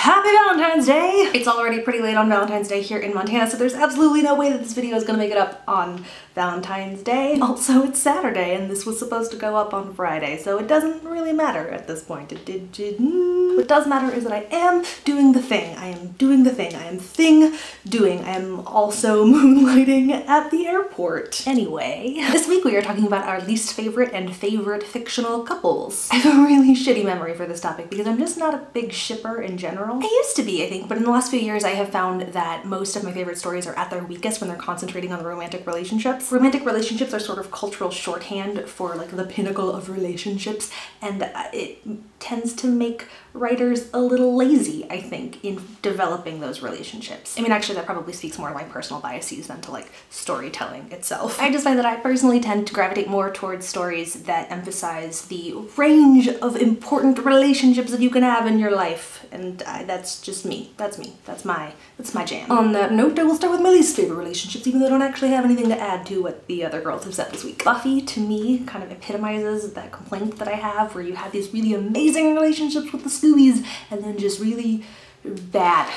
Happy Valentine's Day! It's already pretty late on Valentine's Day here in Montana, so there's absolutely no way that this video is gonna make it up on Valentine's Day. Also, it's Saturday, and this was supposed to go up on Friday, so it doesn't really matter at this point. What does matter is that I am doing the thing. I am doing the thing. I am doing. I am also moonlighting at the airport. Anyway, this week we are talking about our least favorite and favorite fictional couples. I have a really shitty memory for this topic because I'm just not a big shipper in general. I used to be, I think, but in the last few years I have found that most of my favorite stories are at their weakest when they're concentrating on the romantic relationships. Romantic relationships are sort of cultural shorthand for like the pinnacle of relationships, and it tends to make writers a little lazy, I think, in developing those relationships. I mean, actually that probably speaks more to my personal biases than to like storytelling itself. I just find that I personally tend to gravitate more towards stories that emphasize the range of important relationships that you can have in your life, and that's just me. That's me. That's my jam. On that note, I will start with my least favorite relationships, even though I don't actually have anything to add to what the other girls have said this week. Buffy, to me, kind of epitomizes that complaint that I have where you have these really amazing relationships with the Scoobies and then just really bad,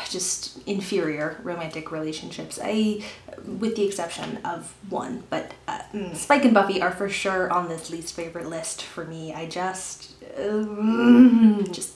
just inferior romantic relationships. With the exception of one, but Spike and Buffy are for sure on this least favorite list for me. I just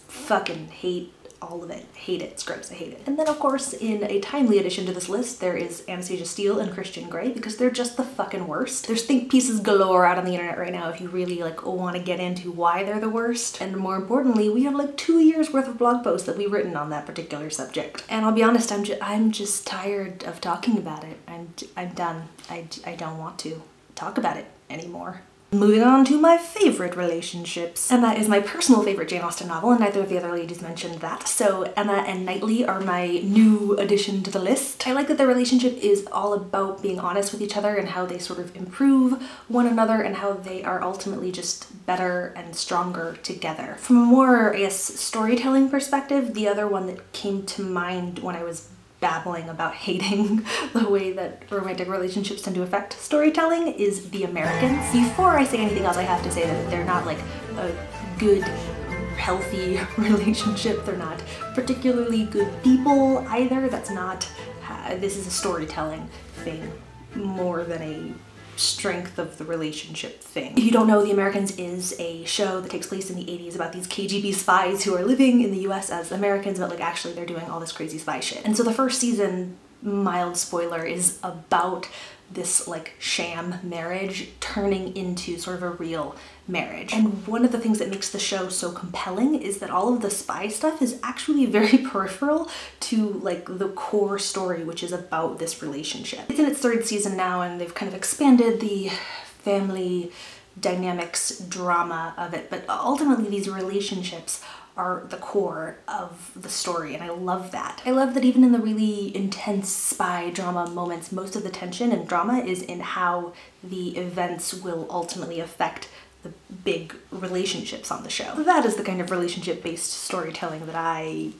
fucking hate all of it. Hate it. It's gross. I hate it. And then of course, in a timely addition to this list, there is Anastasia, Steele, and Christian Grey, because they're just the fucking worst. There's think pieces galore out on the internet right now if you really like want to get into why they're the worst. And more importantly, we have like 2 years worth of blog posts that we've written on that particular subject. And I'll be honest, I'm just tired of talking about it. I'm done. I don't want to talk about it anymore. Moving on to my favorite relationships. Emma is my personal favorite Jane Austen novel, and neither of the other ladies mentioned that, so Emma and Knightley are my new addition to the list. I like that their relationship is all about being honest with each other and how they sort of improve one another and how they are ultimately just better and stronger together. From a more, I guess, storytelling perspective, the other one that came to mind when I was babbling about hating the way that romantic relationships tend to affect storytelling is The Americans. Before I say anything else, I have to say that they're not like a good, healthy relationship. They're not particularly good people either. That's not, this is a storytelling thing more than a strength of the relationship thing. If you don't know, The Americans is a show that takes place in the 80s about these KGB spies who are living in the US as Americans, but like actually they're doing all this crazy spy shit. And so the first season, mild spoiler, is about this like sham marriage turning into sort of a real marriage. And one of the things that makes the show so compelling is that all of the spy stuff is actually very peripheral to like the core story, which is about this relationship. It's in its 3rd season now, and they've kind of expanded the family dynamics drama of it, but ultimately these relationships are the core of the story, and I love that. I love that even in the really intense spy drama moments, most of the tension and drama is in how the events will ultimately affect the big relationships on the show. That is the kind of relationship-based storytelling that I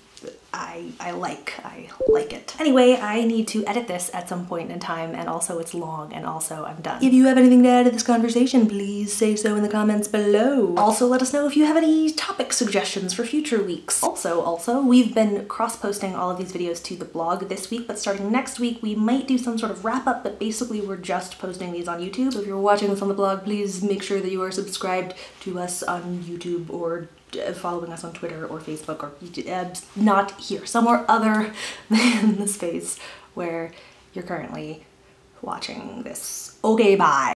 like. I like it. Anyway, I need to edit this at some point in time, and also it's long, and also I'm done. If you have anything to add to this conversation, please say so in the comments below. Also, let us know if you have any topic suggestions for future weeks. Also, we've been cross-posting all of these videos to the blog this week, but starting next week, we might do some sort of wrap-up, but basically we're just posting these on YouTube. So if you're watching this on the blog, please make sure that you are subscribed to us on YouTube or following us on Twitter or Facebook, or not here, somewhere other than the space where you're currently watching this. Okay, bye.